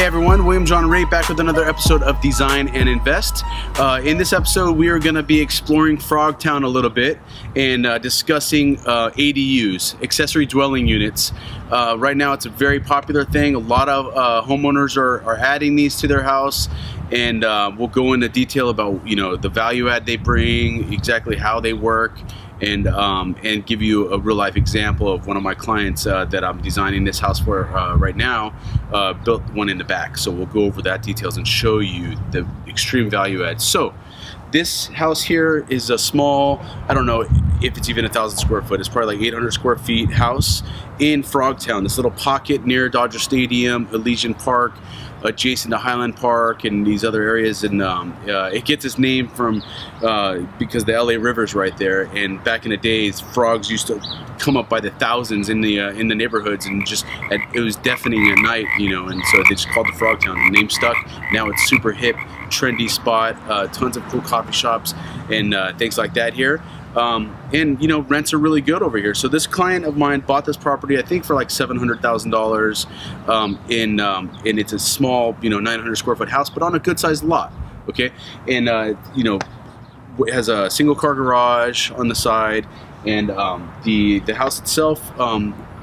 everyone, William John Ray back with another episode of Design and Invest. In this episode, we are going to be exploring Frogtown a little bit and discussing ADUs, accessory dwelling units. Right now, it's a very popular thing. A lot of homeowners are adding these to their house, and we'll go into detail about the value add they bring, exactly how they work, and give you a real life example of one of my clients that I'm designing this house for right now. Built one in the back, so we'll go over that details and show you the extreme value add. So this house here is a small, I don't know if it's even 1,000 square foot, it's probably like 800 square feet house in Frogtown, this little pocket near Dodger Stadium, Elysian Park, adjacent to Highland Park and these other areas. And it gets its name from because the LA River's right there, and back in the days frogs used to come up by the thousands in the neighborhoods, and it was deafening at night, and so they just called it Frogtown. The name stuck. Now it's super hip, trendy spot, tons of cool coffee shops and things like that here. And rents are really good over here. So this client of mine bought this property, I think, for like $700,000, and it's a small, 900 square foot house, but on a good sized lot. Okay, and it has a single car garage on the side, and the house itself,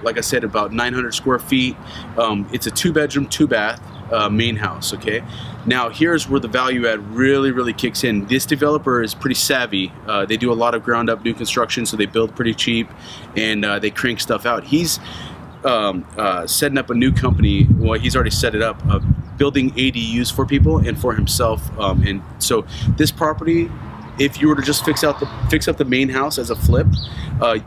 like I said, about 900 square feet. It's a 2-bedroom, 2-bath. Main house. Okay, now here's where the value add really kicks in. This developer is pretty savvy. They do a lot of ground up new construction, so they build pretty cheap, and they crank stuff out. He's setting up a new company. Well, he's already set it up, building ADUs for people and for himself, and so this property, if you were to just fix up the main house as a flip,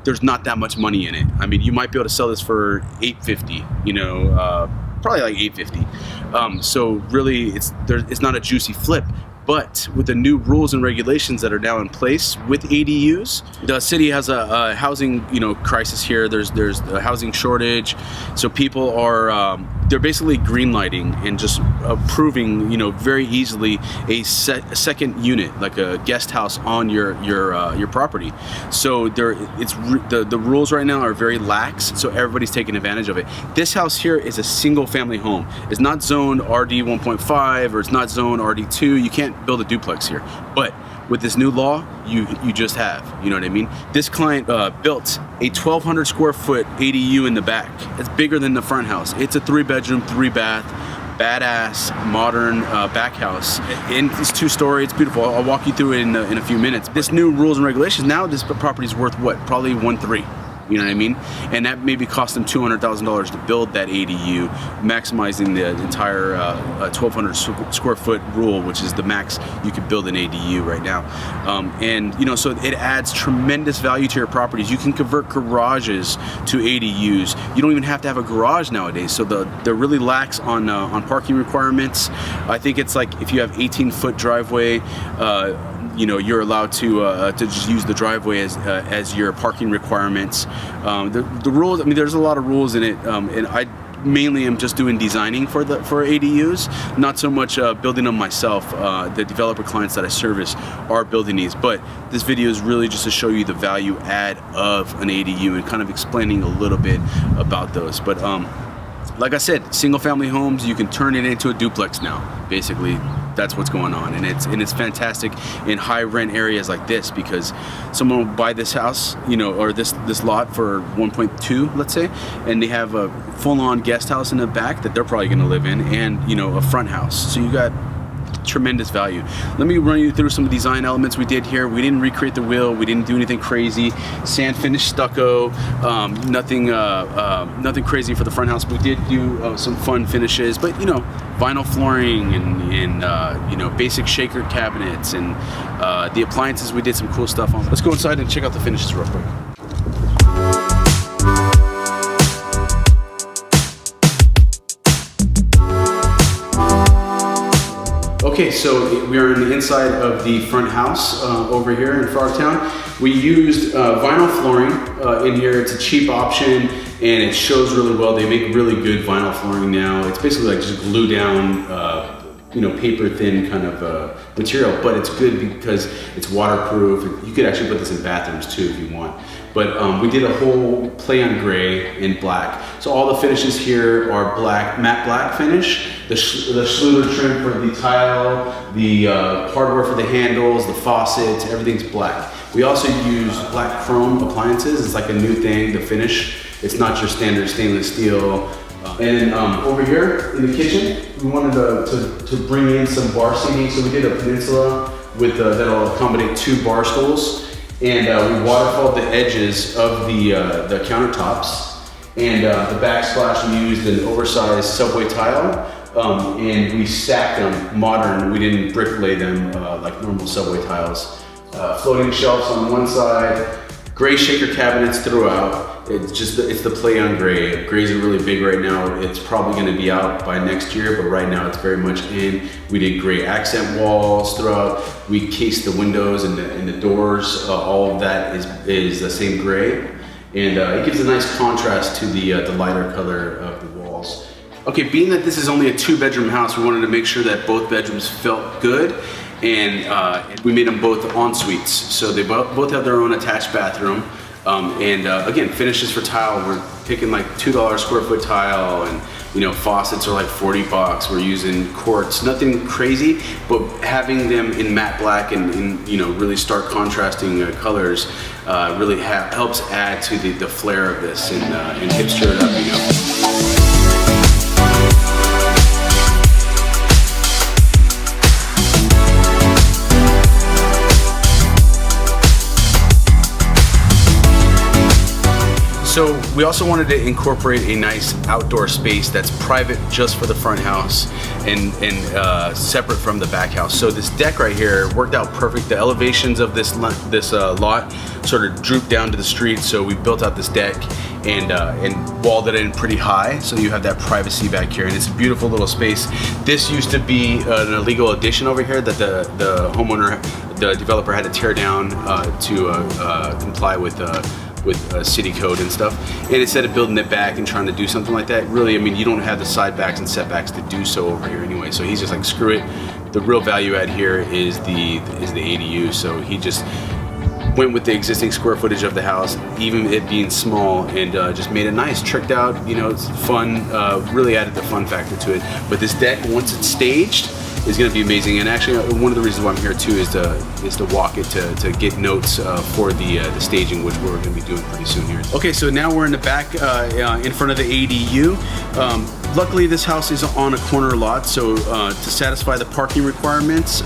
there's not that much money in it. I mean, you might be able to sell this for $850, probably like $850. So really, it's not a juicy flip. But with the new rules and regulations that are now in place with ADUs, the city has a housing crisis here. There's a housing shortage, so people are they're basically greenlighting and just approving very easily a second unit, like a guest house on your property. So the rules right now are very lax, so everybody's taking advantage of it. This house here is a single family home. It's not zoned RD 1.5 or it's not zoned RD 2. You can't build a duplex here, but with this new law, you just have, what I mean? This client built a 1,200 square foot ADU in the back. It's bigger than the front house. It's a 3-bedroom, 3-bath, badass, modern back house. And it's 2-story. It's beautiful. I'll walk you through it in a few minutes. This new rules and regulations, now this property is worth what? Probably 1.3. You know what I mean? And that maybe cost them $200,000 to build that ADU, maximizing the entire 1,200 square foot rule, which is the max you could build an ADU right now. So it adds tremendous value to your properties. You can convert garages to ADUs. You don't even have to have a garage nowadays. So they're really lax on parking requirements. I think it's like if you have 18-foot driveway, you're allowed to just use the driveway as your parking requirements. The rules, there's a lot of rules in it, and I mainly am just doing designing for ADUs, not so much building them myself. The developer clients that I service are building these, but this video is really just to show you the value add of an ADU and kind of explaining a little bit about those. But like I said, single family homes, you can turn it into a duplex now, basically. That's what's going on, and it's fantastic in high rent areas like this, because someone will buy this house, or this lot for 1.2, let's say, and they have a full-on guest house in the back that they're probably going to live in, and a front house. So you got tremendous value. Let me run you through some design elements we did here. We didn't recreate the wheel. We didn't do anything crazy. Sand finish stucco. Nothing crazy for the front house. But we did do some fun finishes. But vinyl flooring and basic shaker cabinets and the appliances. We did some cool stuff on. Let's go inside and check out the finishes real quick. Okay, so we are in the inside of the front house over here in Frogtown. We used vinyl flooring in here. It's a cheap option and it shows really well. They make really good vinyl flooring now. It's basically like just glue down paper thin kind of material, but it's good because it's waterproof. You could actually put this in bathrooms too if you want. But we did a whole play on gray and black. So all the finishes here are black, matte black finish. The Schluter trim for the tile, the hardware for the handles, the faucets, everything's black. We also use black chrome appliances. It's like a new thing, the finish. It's not your standard stainless steel. And over here in the kitchen, we wanted to bring in some bar seating. So we did a peninsula with that'll accommodate 2 bar stools. And we waterfalled the edges of the countertops. And the backsplash, we used an oversized subway tile. And we stacked them modern. We didn't brick lay them like normal subway tiles. Floating shelves on one side, gray shaker cabinets throughout. It's the play on gray. Grays are really big right now. It's probably going to be out by next year, but right now it's very much in. We did gray accent walls throughout. We cased the windows and the doors. All of that is the same gray, and it gives a nice contrast to the lighter color of the walls. Okay, being that this is only a 2-bedroom house, we wanted to make sure that both bedrooms felt good. And we made them both en suites, so they both have their own attached bathroom. Again, finishes for tile, we're picking like $2 square foot tile, and faucets are like $40. We're using quartz, nothing crazy, but having them in matte black and in really stark contrasting colors really helps add to the flair of this and hipster it up, So we also wanted to incorporate a nice outdoor space that's private just for the front house and separate from the back house. So this deck right here worked out perfect. The elevations of this lot sort of drooped down to the street, so we built out this deck and walled it in pretty high, so you have that privacy back here, and it's a beautiful little space. This used to be an illegal addition over here that the homeowner, the developer, had to tear down to comply with city code and stuff. And instead of building it back and trying to do something like that, really, you don't have the side backs and setbacks to do so over here anyway. So he's just like, screw it. The real value add here is the ADU. So he just went with the existing square footage of the house, even it being small, and just made it nice, tricked out. It's fun. Really added the fun factor to it. But this deck, once it's staged, is going to be amazing. And actually, one of the reasons why I'm here too is to walk it to get notes for the staging, which we're going to be doing pretty soon here. Okay, so now we're in the back in front of the ADU. Luckily, this house is on a corner lot, so to satisfy the parking requirements,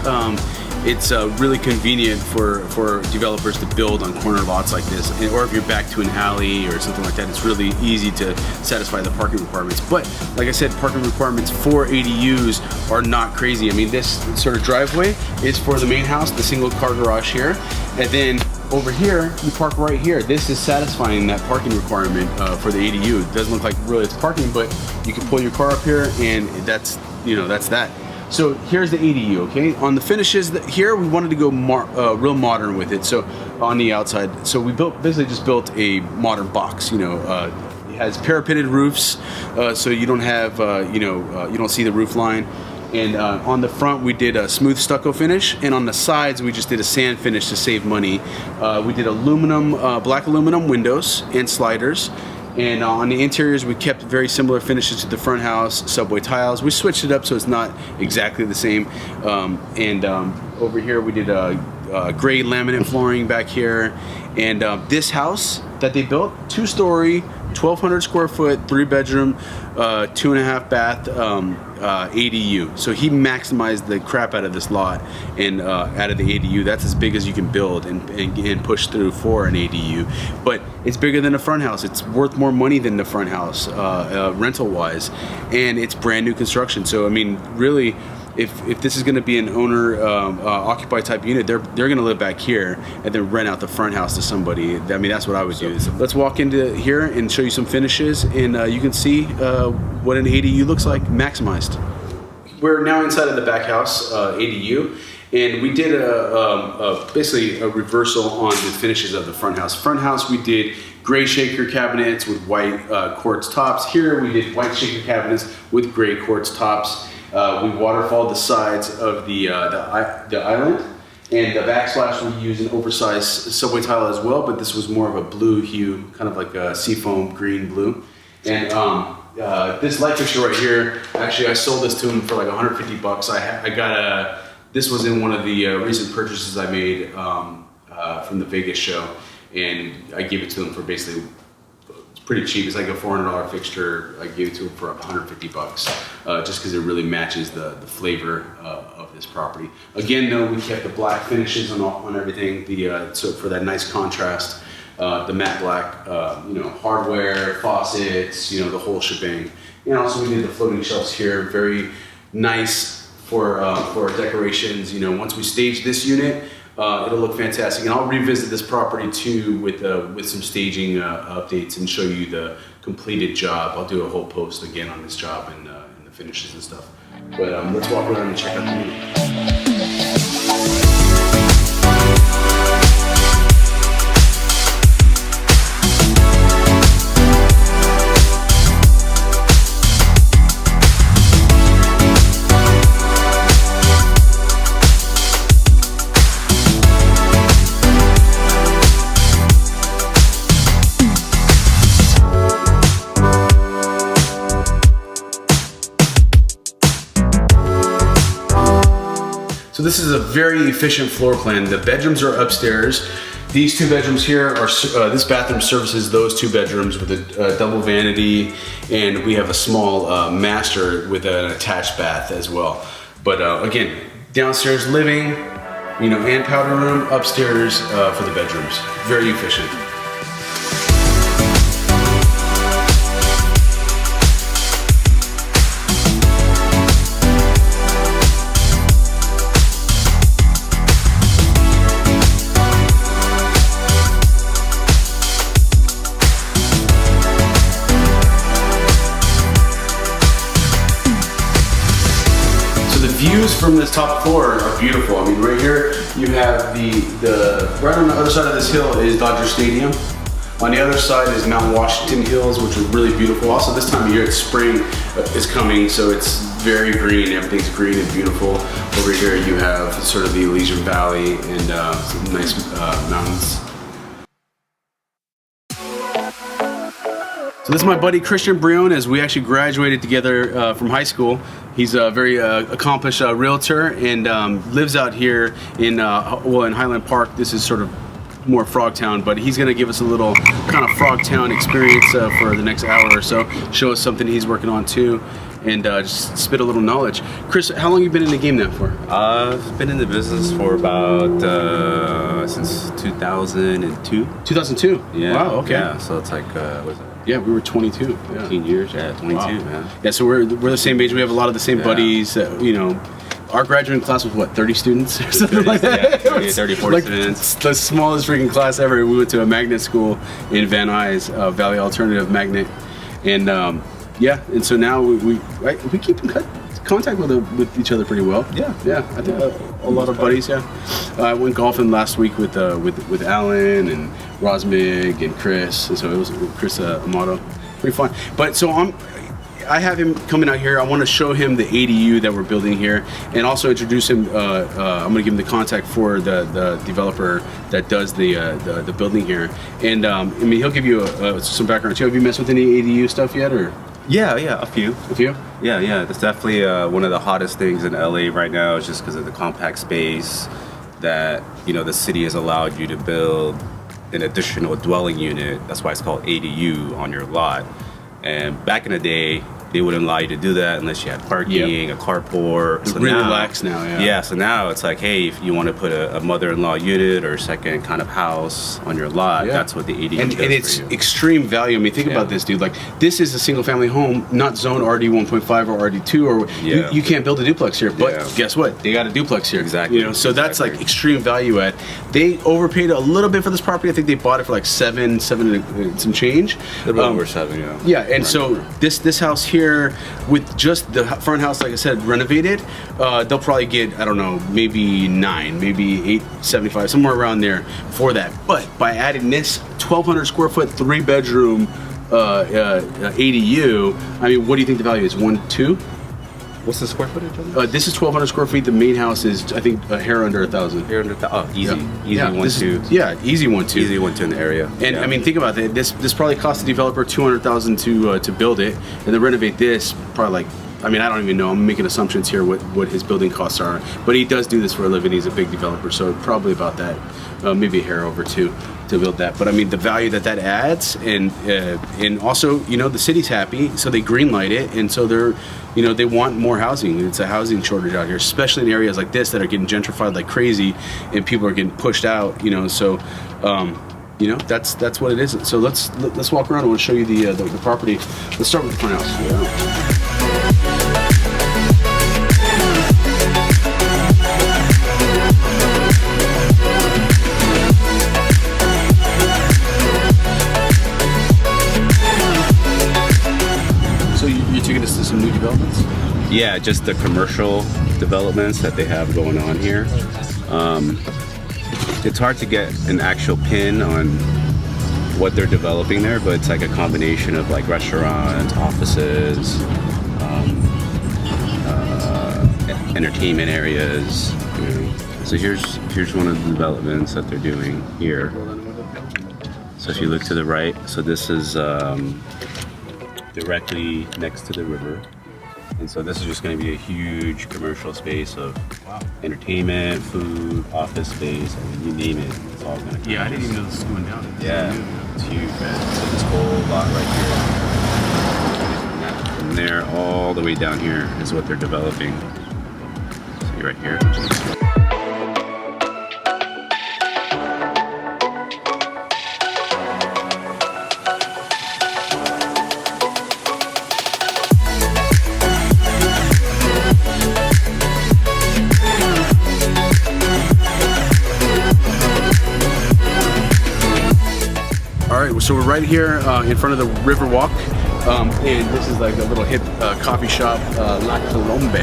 it's really convenient for developers to build on corner lots like this, or if you're back to an alley or something like that, it's really easy to satisfy the parking requirements. But like I said, parking requirements for ADUs are not crazy. This sort of driveway is for the main house, the single car garage here, and then over here you park right here. This is satisfying that parking requirement for the ADU. It doesn't look like really it's parking, but you can pull your car up here, and that's that. So here's the ADU, okay? On the finishes here, we wanted to go real modern with it. So on the outside, so we basically just built a modern box. It has parapeted roofs, so you don't have, you don't see the roof line. And on the front, we did a smooth stucco finish, and on the sides, we just did a sand finish to save money. We did black aluminum windows and sliders. And on the interiors, we kept very similar finishes to the front house, subway tiles. We switched it up so it's not exactly the same. Over here, we did gray laminate flooring back here. And this house that they built, 2-story, 1,200 square foot, 3-bedroom, 2.5 bath ADU. So he maximized the crap out of this lot and out of the ADU. That's as big as you can build and push through for an ADU. But it's bigger than the front house. It's worth more money than the front house rental wise, and it's brand new construction. So really, if this is going to be an owner occupied type unit, they're going to live back here and then rent out the front house to somebody. That's what I would do. So let's walk into here and show you some finishes, and you can see what an ADU looks like maximized. We're now inside of the back house ADU, and we did basically a reversal on the finishes of the front house. Front house, we did gray shaker cabinets with white quartz tops. Here we did white shaker cabinets with gray quartz tops. We waterfalled the sides of the island, and the backsplash we used an oversized subway tile as well, but this was more of a blue hue, kind of like a seafoam green blue. And this light fixture right here, actually I sold this to him for like 150 bucks. I got this was in one of the recent purchases I made from the Vegas show, and I gave it to him for basically, it's pretty cheap. It's like a $400 fixture. I gave it to him for 150 bucks, just because it really matches the flavor of this property. Again, though, we kept the black finishes on everything. So for that nice contrast, the matte black, hardware, faucets, the whole shebang. And also we did the floating shelves here, very nice for decorations. Once we stage this unit, it'll look fantastic, and I'll revisit this property too with some staging updates and show you the completed job. I'll do a whole post again on this job and the finishes and stuff. But let's walk around and check out the unit. So this is a very efficient floor plan. The bedrooms are upstairs. These two bedrooms here are, this bathroom services those two bedrooms with a double vanity, and we have a small master with an attached bath as well. But again, downstairs living, and powder room, upstairs for the bedrooms. Very efficient. Views from this top floor are beautiful. I mean, right here you have the right on the other side of this hill is Dodger Stadium. On the other side is Mount Washington Hills, which is really beautiful. Also, this time of year, it's spring is coming, so it's very green. Everything's green and beautiful. Over here you have sort of the Elysian Valley and some nice mountains. So this is my buddy Christian Briones. We actually graduated together from high school. He's a very accomplished realtor and lives out here in Highland Park. This is sort of more Frogtown, but he's gonna give us a little kind of Frogtown experience for the next hour or so, show us something he's working on too, and just spit a little knowledge. Chris, how long have you been in the game now for? I've been in the business for about since 2002. 2002? Yeah. Wow, okay. Yeah, so it's like, what's it? Yeah, we were 22. 15 years, yeah, 22, wow. Man. Yeah, so we're the same age. We have a lot of the same buddies. Our graduating class was what, 30 students or something like that? Yeah, 30, 40 like students. The smallest freaking class ever. We went to a magnet school in Van Nuys, Valley Alternative Magnet, and and so now we keep in contact with each other pretty well. Yeah, I think a lot of buddies. Yeah, I went golfing last week with Alan and Rosmig and Chris, and so it was Chris Amato. Pretty fun. But so I have him coming out here. I want to show him the ADU that we're building here, and also introduce him. I'm going to give him the contact for the developer that does the building here, and he'll give you some background too. Have you messed with any ADU stuff yet, or? Yeah, a few. A few? Yeah. It's definitely one of the hottest things in LA right now. Is just because of the compact space that the city has allowed you to build an additional dwelling unit. That's why it's called ADU on your lot. And back in the day, they wouldn't allow you to do that unless you had parking, a carport. It's really lax now, yeah. Yeah, so now it's like, hey, if you want to put a mother-in-law unit or a second kind of house on your lot, that's what the ADU does and it's for you. Extreme value. I mean, think about this, dude. Like, this is a single-family home, not zone RD 1.5 or RD2, or you can't build a duplex here. But guess what? They got a duplex here. Exactly. So that's like extreme value add. They overpaid a little bit for this property. I think they bought it for like seven and some change. A little over 7, yeah. Yeah, and so this house here, with just the front house, like I said, renovated, they'll probably get, I don't know, maybe 9, maybe 875, somewhere around there for that. But by adding this 1,200 square foot, 3-bedroom ADU, I mean, what do you think the value is? 1.2? What's the square footage of this? This is 1,200 square feet. The main house is, I think, a hair under 1,000. Hair under easy. Yeah. Easy 1-2. Yeah, easy 1-2. Easy 1-2 in the area. And yeah. I mean, think about that. This probably cost the developer $200,000 to build it, and then renovate this probably like, I mean, I don't even know. I'm making assumptions here what his building costs are, but he does do this for a living. He's a big developer, so probably about that, maybe a hair over two to build that. But I mean, the value that adds, and also, you know, the city's happy, so they greenlight it, and so they're, you know, they want more housing. It's a housing shortage out here, especially in areas like this that are getting gentrified like crazy, and people are getting pushed out. You know, so. You know, that's what it is. So let's walk around. I want to show you the property. Let's start with the front house. Yeah. So you're taking us to some new developments? Yeah, just the commercial developments that they have going on here. It's hard to get an actual pin on what they're developing there, but it's like a combination of like restaurants, offices, entertainment areas. You know. So here's one of the developments that they're doing here. So if you look to the right, so this is directly next to the river. And so this is just going to be a huge commercial space of entertainment, food, office space, I mean, you name it, it's all going to. Yeah, I didn't even know this was going down. Yeah, it's huge, man. So this whole lot right here, from there all the way down here is what they're developing. See right here. So we're right here in front of the river walk, and this is like a little hip coffee shop, La Colombe.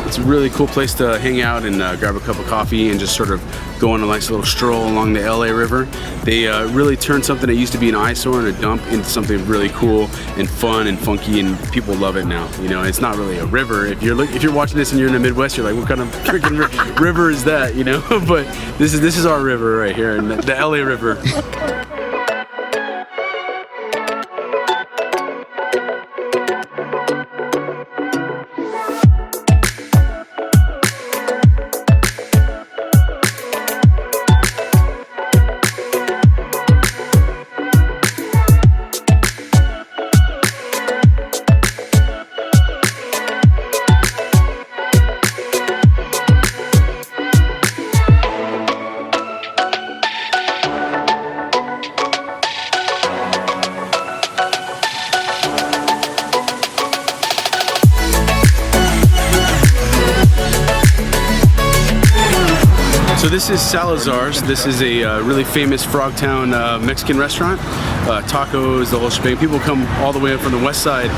It's a really cool place to hang out and grab a cup of coffee and just sort of go on a nice little stroll along the LA River. They really turned something that used to be an eyesore and a dump into something really cool and fun and funky, and people love it now. You know, it's not really a river. If you're watching this and you're in the Midwest, you're like, what kind of freaking river is that? You know, but this is our river right here, and the LA River. So this is Salazar's. This is a really famous Frogtown Mexican restaurant. Tacos, the whole shebang. People come all the way up from the west side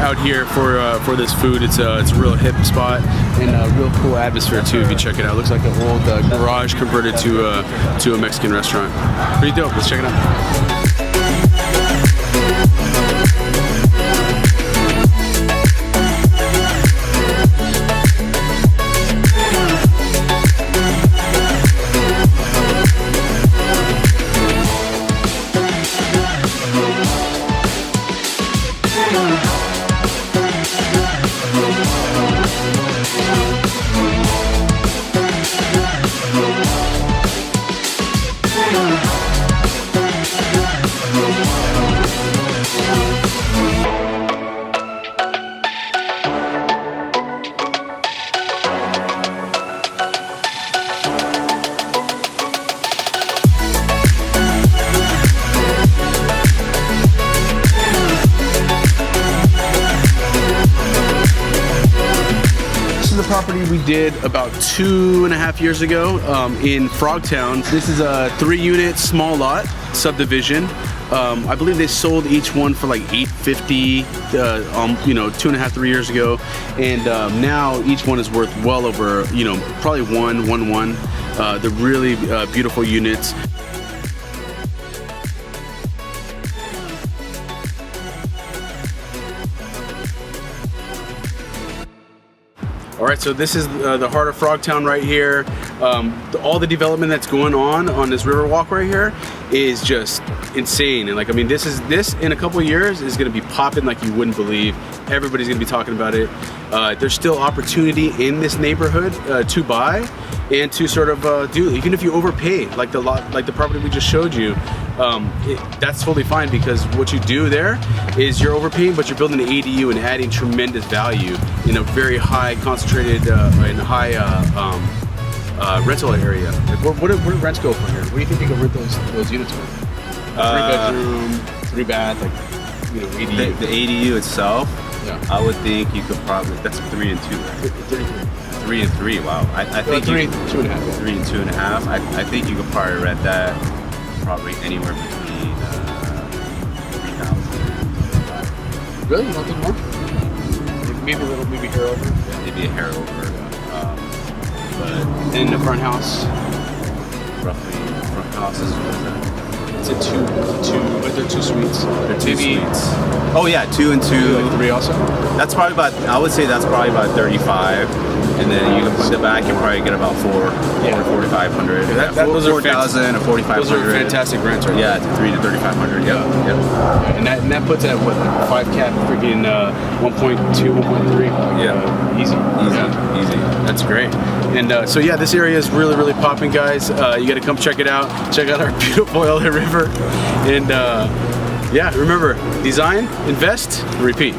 out here for this food. It's a real hip spot and a real cool atmosphere too. If you check it out, it looks like an old garage converted to a Mexican restaurant. Pretty dope. Let's check it out. Property we did about 2.5 years ago in Frogtown. This is a 3-unit small lot subdivision. I believe they sold each one for like $850, you know, 2.5-3 years ago, and now each one is worth well over, you know, probably 1.1. They're really beautiful units. All right, so this is the heart of Frogtown right here. All the development that's going on this Riverwalk right here is just insane. And like, I mean, this in a couple of years is gonna be popping like you wouldn't believe. Everybody's gonna be talking about it. There's still opportunity in this neighborhood to buy and to sort of do, even if you overpay, like the property we just showed you, that's totally fine, because what you do there is you're overpaying, but you're building an ADU and adding tremendous value in a very high concentrated and high rental area. Like, what do rents go for here? What do you think you can rent those units for? 3-bedroom, 3-bath, like, you know, ADU. The ADU itself, yeah. I would think you could probably, that's 3 and 2, right? 3 and 3, wow. I think 3 and 2.5. Yeah. 3 and 2.5. I think you could probably rent that probably anywhere between 3,000. Really? You don't think more? Maybe a little, maybe hair over. Yeah, maybe a hair over. But in the front house, roughly, front house is what is that? it's a two, but they're 2 suites. They're 2 Maybe suites. Oh yeah, 2 and 2. like 3 also. That's probably about, I would say that's probably about 35. And then you can put the back, you probably get about 4,500. Those are 4,000 or 4,500. Those are fantastic rents, right? Yeah, 3 to 3,500. Yeah. And that puts it at what, like 5 cap, freaking 1.2, 1.3. Yeah. Easy. Easy. That's great. And so yeah, this area is really, really popping, guys. You got to come check it out. Check out our beautiful LA River. And yeah, remember, design, invest, repeat.